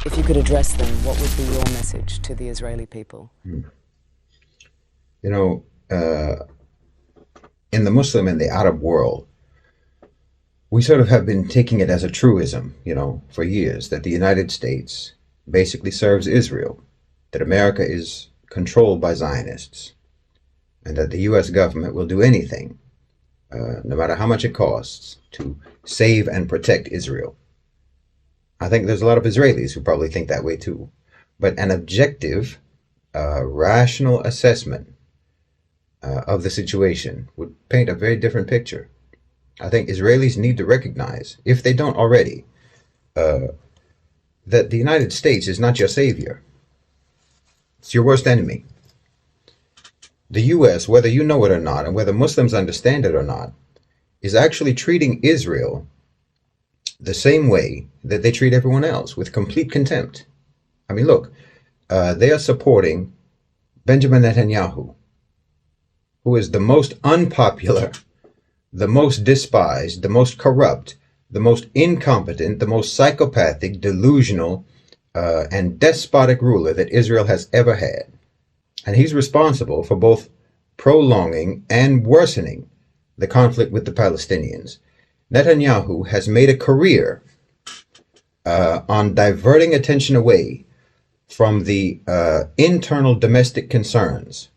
If you could address them, what would be your message to the Israeli people? You know, in the Muslim and the Arab world, we sort of have been taking it as a truism, for years, that the United States basically serves Israel, that America is controlled by Zionists, and that the U.S. government will do anything, no matter how much it costs, to save and protect Israel. I think there's a lot of Israelis who probably think that way too. But an objective, rational assessment of the situation would paint a very different picture. I think Israelis need to recognize, if they don't already, that the United States is not your savior. It's your worst enemy. The U.S., whether you know it or not, and whether Muslims understand it or not, is actually treating Israel the same way that they treat everyone else, with complete contempt. I mean, look, they are supporting Benjamin Netanyahu, who is the most unpopular, the most despised, the most corrupt, the most incompetent, the most psychopathic, delusional, and despotic ruler that Israel has ever had. And he's responsible for both prolonging and worsening the conflict with the Palestinians. Netanyahu has made a career on diverting attention away from the internal domestic concerns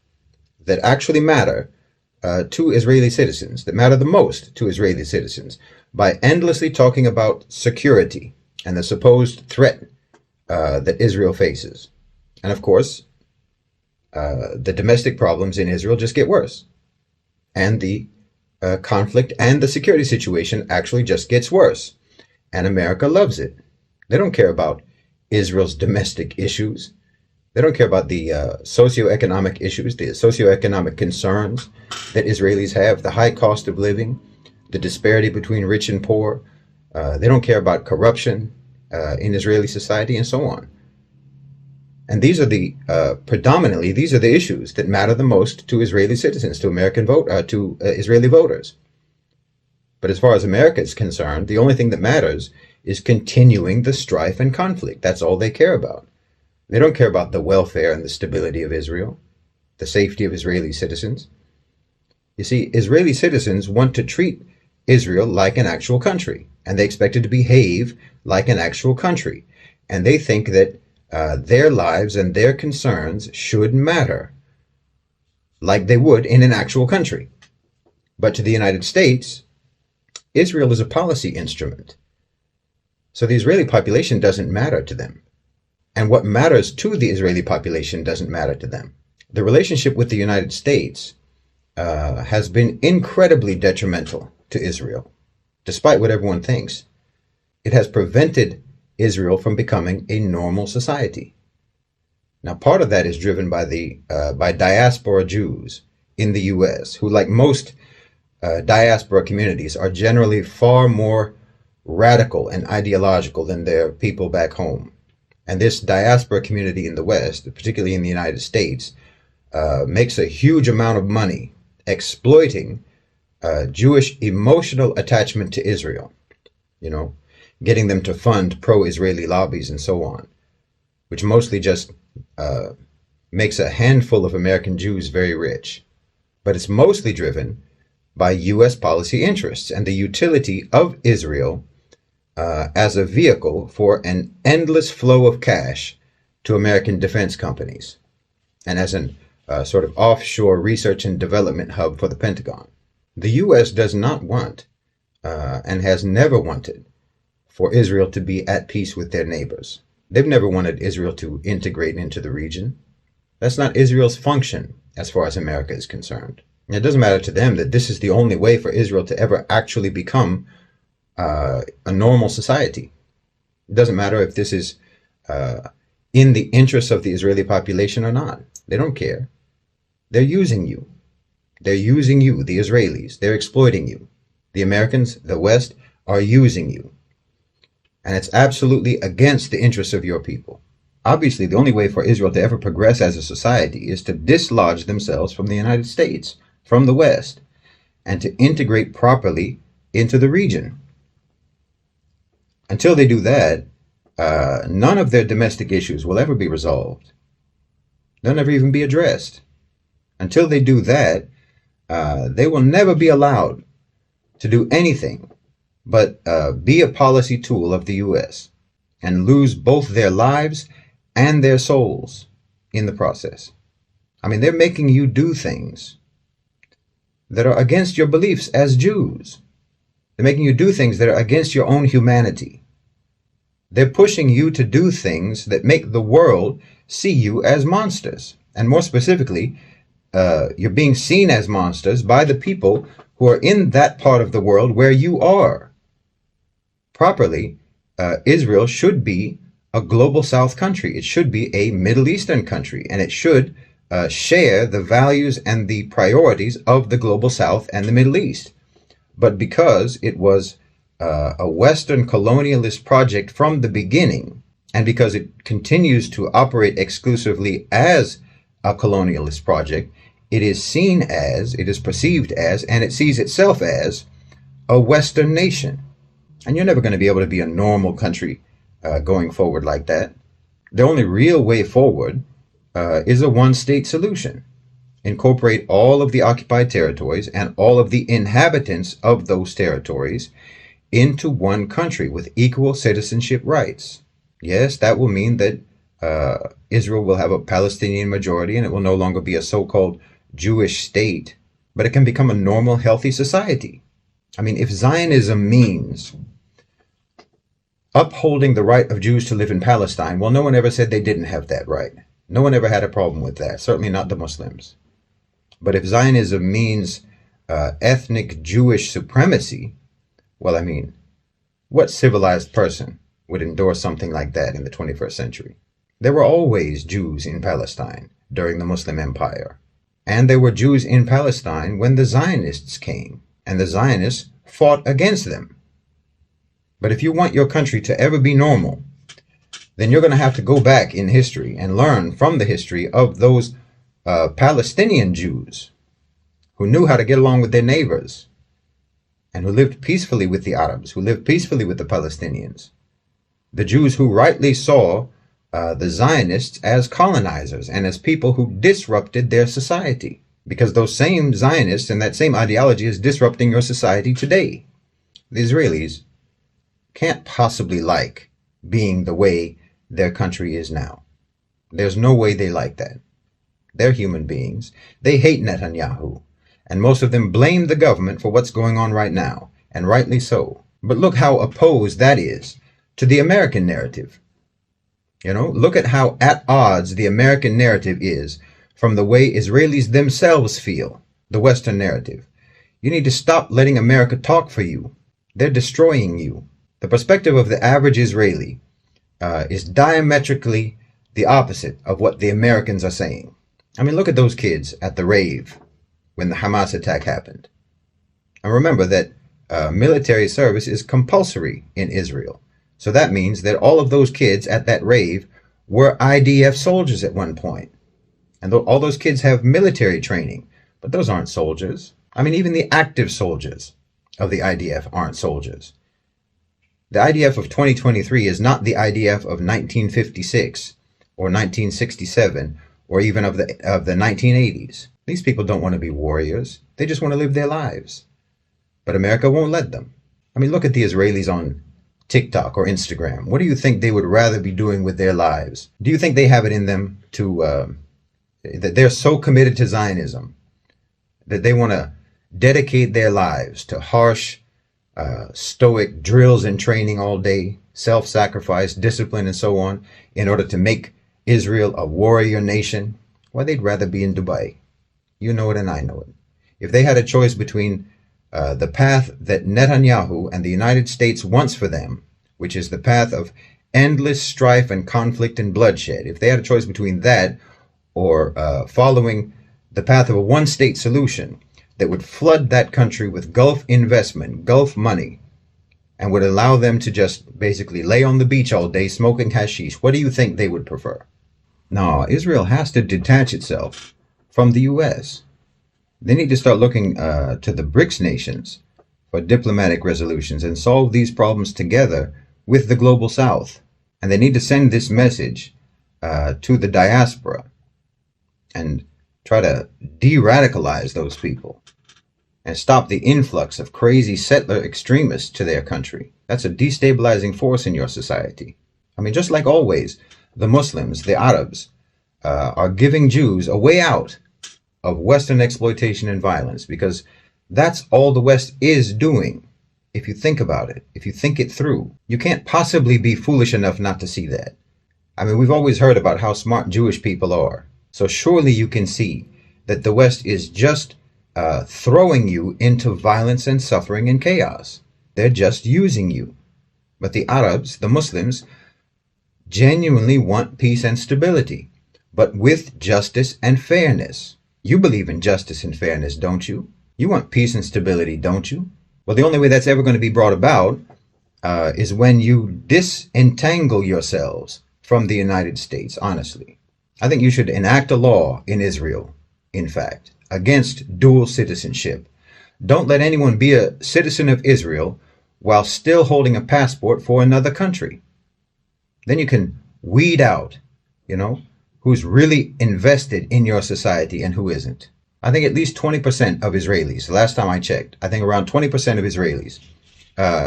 that actually matter to Israeli citizens, that matter the most to Israeli citizens, by endlessly talking about security and the supposed threat that Israel faces. And of course, the domestic problems in Israel just get worse. And the conflict and the security situation actually just gets worse. And America loves it. They don't care about Israel's domestic issues. They don't care about the socioeconomic issues, the socioeconomic concerns that Israelis have, the high cost of living, the disparity between rich and poor. They don't care about corruption in Israeli society, and so on. And these are the predominantly these are the issues that matter the most to Israeli citizens, to Israeli voters. But as far as America is concerned, the only thing that matters is continuing the strife and conflict. That's all they care about. They don't care about the welfare and the stability of Israel, the safety of Israeli citizens. You see, Israeli citizens want to treat Israel like an actual country, and they expect it to behave like an actual country. And they think that their lives and their concerns should matter like they would in an actual country. But to the United States, Israel is a policy instrument. So the Israeli population doesn't matter to them. And what matters to the Israeli population doesn't matter to them. The relationship with the United States has been incredibly detrimental to Israel, despite what everyone thinks. It has prevented Israel from becoming a normal society. Now, part of that is driven by diaspora Jews in the U.S., who, like most diaspora communities, are generally far more radical and ideological than their people back home. And this diaspora community in the West, particularly in the United States, makes a huge amount of money exploiting Jewish emotional attachment to Israel, getting them to fund pro-Israeli lobbies and so on, which mostly just makes a handful of American Jews very rich. But it's mostly driven by U.S. policy interests and the utility of Israel as a vehicle for an endless flow of cash to American defense companies, and as an sort of offshore research and development hub for the Pentagon. The U.S. does not want, and has never wanted, for Israel to be at peace with their neighbors. They've never wanted Israel to integrate into the region. That's not Israel's function as far as America is concerned. And it doesn't matter to them that this is the only way for Israel to ever actually become a normal society. It doesn't matter if this is in the interests of the Israeli population or not. They don't care. They're using you. They're using you, the Israelis. They're exploiting you. The Americans, the West, are using you. And it's absolutely against the interests of your people. Obviously, the only way for Israel to ever progress as a society is to dislodge themselves from the United States, from the West, and to integrate properly into the region. Until they do that, none of their domestic issues will ever be resolved. They'll never even be addressed. Until they do that, they will never be allowed to do anything but be a policy tool of the U.S. and lose both their lives and their souls in the process. I mean, they're making you do things that are against your beliefs as Jews. They're making you do things that are against your own humanity. They're pushing you to do things that make the world see you as monsters. And more specifically, you're being seen as monsters by the people who are in that part of the world where you are. Properly, Israel should be a global South country. It should be a Middle Eastern country, and it should share the values and the priorities of the global South and the Middle East. But because it was a Western colonialist project from the beginning, and because it continues to operate exclusively as a colonialist project, it is seen as, it is perceived as, and it sees itself as a Western nation. And you're never going to be able to be a normal country going forward like that. The only real way forward is a one-state solution. Incorporate all of the occupied territories and all of the inhabitants of those territories into one country with equal citizenship rights. Yes, that will mean that Israel will have a Palestinian majority and it will no longer be a so-called Jewish state, but it can become a normal, healthy society. I mean, if Zionism means upholding the right of Jews to live in Palestine, well, no one ever said they didn't have that right. No one ever had a problem with that, certainly not the Muslims. But if Zionism means ethnic Jewish supremacy, well, I mean, what civilized person would endorse something like that in the 21st century? There were always Jews in Palestine during the Muslim Empire. And there were Jews in Palestine when the Zionists came, and the Zionists fought against them. But if you want your country to ever be normal, then you're going to have to go back in history and learn from the history of those Palestinian Jews who knew how to get along with their neighbors and who lived peacefully with the Arabs, who lived peacefully with the Palestinians. The Jews who rightly saw the Zionists as colonizers and as people who disrupted their society, because those same Zionists and that same ideology is disrupting your society today. The Israelis can't possibly like being the way their country is now. There's no way they like that. They're human beings. They hate Netanyahu, and most of them blame the government for what's going on right now, and rightly so. But look how opposed that is to the American narrative. You know, look at how at odds the American narrative is from the way Israelis themselves feel, the Western narrative. You need to stop letting America talk for you. They're destroying you. The perspective of the average Israeli is diametrically the opposite of what the Americans are saying. I mean, look at those kids at the rave when the Hamas attack happened. And remember that military service is compulsory in Israel. So that means that all of those kids at that rave were IDF soldiers at one point. And all those kids have military training, but those aren't soldiers. I mean, even the active soldiers of the IDF aren't soldiers. The IDF of 2023 is not the IDF of 1956 or 1967 or even of the 1980s. These people don't want to be warriors. They just want to live their lives. But America won't let them. I mean, look at the Israelis on TikTok or Instagram. What do you think they would rather be doing with their lives? Do you think they have it in them to, that they're so committed to Zionism that they want to dedicate their lives to harsh, stoic drills and training all day, self-sacrifice, discipline, and so on, in order to make Israel a warrior nation? Well, they'd rather be in Dubai. You know it and I know it. If they had a choice between the path that Netanyahu and the United States wants for them, which is the path of endless strife and conflict and bloodshed, if they had a choice between that or following the path of a one-state solution that would flood that country with Gulf investment, Gulf money, and would allow them to just basically lay on the beach all day smoking hashish, what do you think they would prefer? No, Israel has to detach itself from the U.S. They need to start looking to the BRICS nations for diplomatic resolutions and solve these problems together with the global South. And they need to send this message to the diaspora and try to de-radicalize those people and stop the influx of crazy settler extremists to their country. That's a destabilizing force in your society. I mean, just like always, the Muslims, the Arabs, are giving Jews a way out of Western exploitation and violence, because that's all the West is doing. If you think about it, if you think it through, you can't possibly be foolish enough not to see that. I mean, we've always heard about how smart Jewish people are. So surely you can see that the West is just throwing you into violence and suffering and chaos. They're just using you. But the Arabs, the Muslims, genuinely want peace and stability, but with justice and fairness. You believe in justice and fairness, don't you? You want peace and stability, don't you? Well, the only way that's ever going to be brought about is when you disentangle yourselves from the United States, honestly. I think you should enact a law in Israel, in fact, against dual citizenship. Don't let anyone be a citizen of Israel while still holding a passport for another country. Then you can weed out, who's really invested in your society and who isn't. I think at least 20% of Israelis, the last time I checked, I think around 20% of Israelis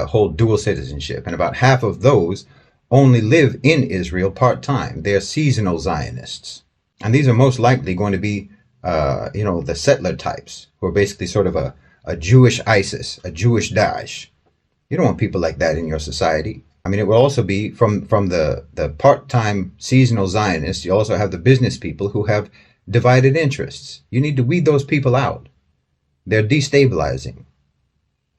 hold dual citizenship, and about half of those only live in Israel part-time. They're seasonal Zionists. And these are most likely going to be, the settler types, who are basically sort of a Jewish ISIS, a Jewish Daesh. You don't want people like that in your society. I mean, it will also be from the part-time seasonal Zionists. You also have the business people who have divided interests. You need to weed those people out. They're destabilizing.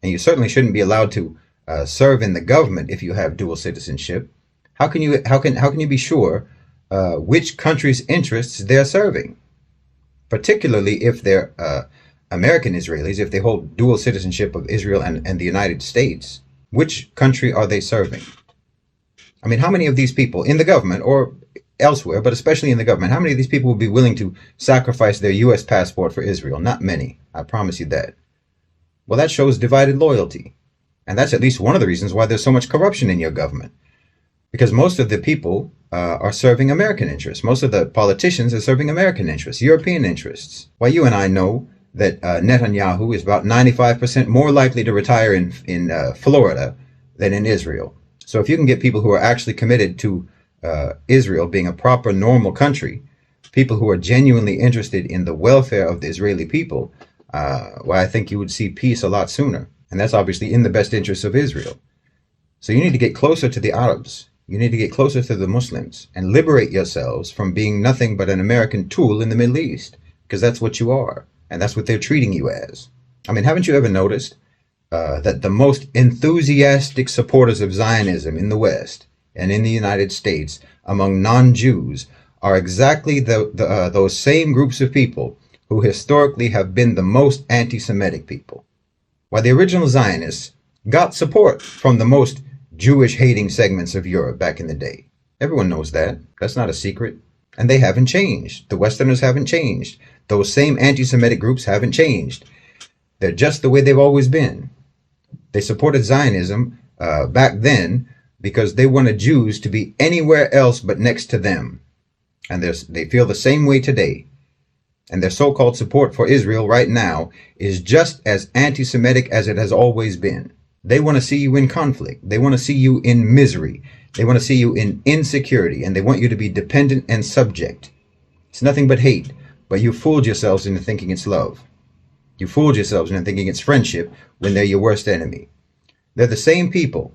And you certainly shouldn't be allowed to serve in the government if you have dual citizenship. How can you be sure which country's interests they're serving? Particularly if they're American Israelis, if they hold dual citizenship of Israel and the United States, which country are they serving? I mean, how many of these people in the government or elsewhere, but especially in the government, how many of these people would be willing to sacrifice their U.S. passport for Israel? Not many. I promise you that. Well, that shows divided loyalty. And that's at least one of the reasons why there's so much corruption in your government. Because most of the people are serving American interests. Most of the politicians are serving American interests, European interests. Why, you and I know that Netanyahu is about 95% more likely to retire in Florida than in Israel. So if you can get people who are actually committed to Israel being a proper, normal country, people who are genuinely interested in the welfare of the Israeli people, well, I think you would see peace a lot sooner. And that's obviously in the best interests of Israel. So you need to get closer to the Arabs. You need to get closer to the Muslims and liberate yourselves from being nothing but an American tool in the Middle East, because that's what you are. And that's what they're treating you as. I mean, haven't you ever noticed that the most enthusiastic supporters of Zionism in the West and in the United States among non-Jews are exactly those same groups of people who historically have been the most anti-Semitic people? Why, the original Zionists got support from the most Jewish-hating segments of Europe back in the day. Everyone knows that. That's not a secret. And they haven't changed. The Westerners haven't changed. Those same anti-Semitic groups haven't changed. They're just the way they've always been. They supported Zionism back then because they wanted Jews to be anywhere else but next to them. And they feel the same way today. And their so-called support for Israel right now is just as anti-Semitic as it has always been. They want to see you in conflict. They want to see you in misery. They want to see you in insecurity, and they want you to be dependent and subject. It's nothing but hate, but you fooled yourselves into thinking it's love. You fooled yourselves into thinking it's friendship when they're your worst enemy. They're the same people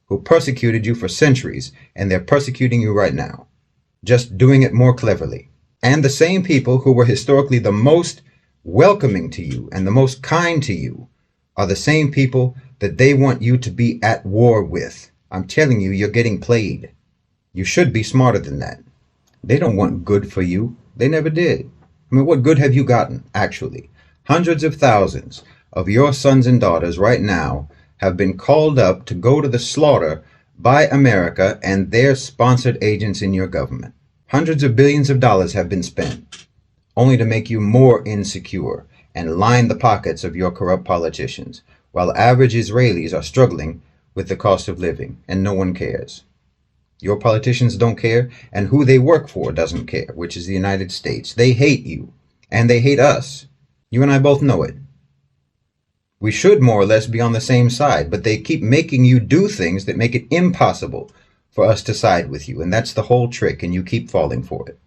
who persecuted you for centuries, and they're persecuting you right now, just doing it more cleverly. And the same people who were historically the most welcoming to you and the most kind to you are the same people that they want you to be at war with. I'm telling you, you're getting played. You should be smarter than that. They don't want good for you. They never did. I mean, what good have you gotten, actually? Hundreds of thousands of your sons and daughters right now have been called up to go to the slaughter by America and their sponsored agents in your government. Hundreds of billions of dollars have been spent, only to make you more insecure and line the pockets of your corrupt politicians, while average Israelis are struggling with the cost of living, and no one cares. Your politicians don't care, and who they work for doesn't care, which is the United States. They hate you, and they hate us. You and I both know it. We should more or less be on the same side, but they keep making you do things that make it impossible for us to side with you, and that's the whole trick, and you keep falling for it.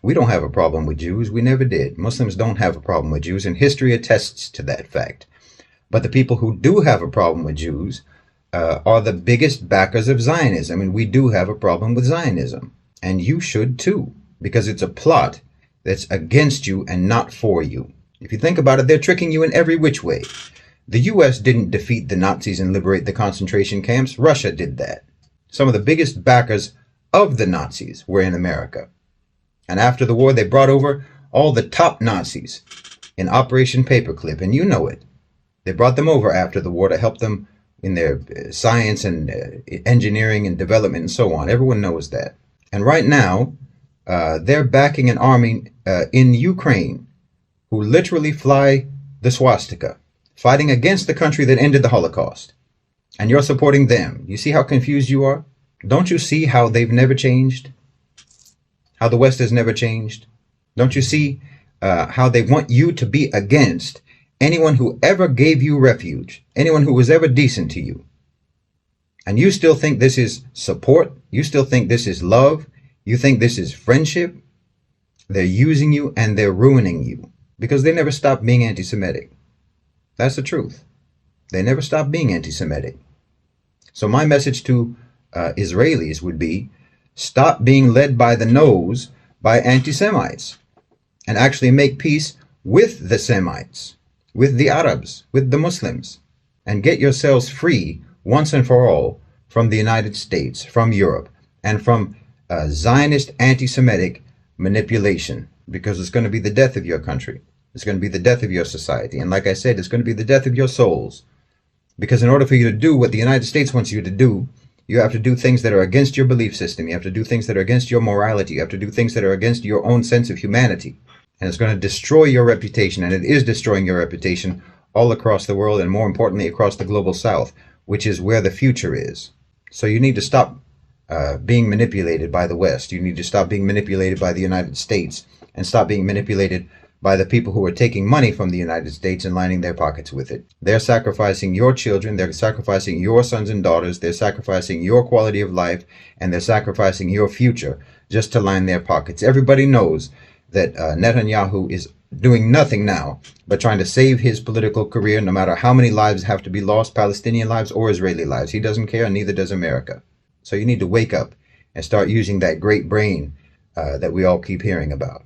We don't have a problem with Jews. We never did. Muslims don't have a problem with Jews, and history attests to that fact. But the people who do have a problem with Jews are the biggest backers of Zionism, and we do have a problem with Zionism. And you should too, because it's a plot that's against you and not for you. If you think about it, they're tricking you in every which way. The U.S. didn't defeat the Nazis and liberate the concentration camps. Russia did that. Some of the biggest backers of the Nazis were in America. And after the war, they brought over all the top Nazis in Operation Paperclip, and you know it. They brought them over after the war to help them in their science and engineering and development and so on. Everyone knows that. And right now, they're backing an army in Ukraine who literally fly the swastika, fighting against the country that ended the Holocaust. And you're supporting them. You see how confused you are? Don't you see how they've never changed? How the West has never changed? Don't you see how they want you to be against anyone who ever gave you refuge, anyone who was ever decent to you? And you still think this is support? You still think this is love? You think this is friendship? They're using you and they're ruining you because they never stopped being anti-Semitic. That's the truth. They never stopped being anti-Semitic. So my message to Israelis would be, stop being led by the nose by anti-Semites and actually make peace with the Semites, with the Arabs, with the Muslims, and get yourselves free once and for all from the United States, from Europe, and from Zionist anti-Semitic manipulation, because it's going to be the death of your country. It's going to be the death of your society. And like I said, it's going to be the death of your souls. Because in order for you to do what the United States wants you to do, you have to do things that are against your belief system. You have to do things that are against your morality. You have to do things that are against your own sense of humanity. And it's going to destroy your reputation. And it is destroying your reputation all across the world, and more importantly, across the global south, which is where the future is. So you need to stop being manipulated by the West. You need to stop being manipulated by the United States and stop being manipulated by the people who are taking money from the United States and lining their pockets with it. They're sacrificing your children, they're sacrificing your sons and daughters, they're sacrificing your quality of life, and they're sacrificing your future just to line their pockets. Everybody knows that Netanyahu is doing nothing now but trying to save his political career, no matter how many lives have to be lost, Palestinian lives or Israeli lives. He doesn't care, and neither does America. So you need to wake up and start using that great brain that we all keep hearing about.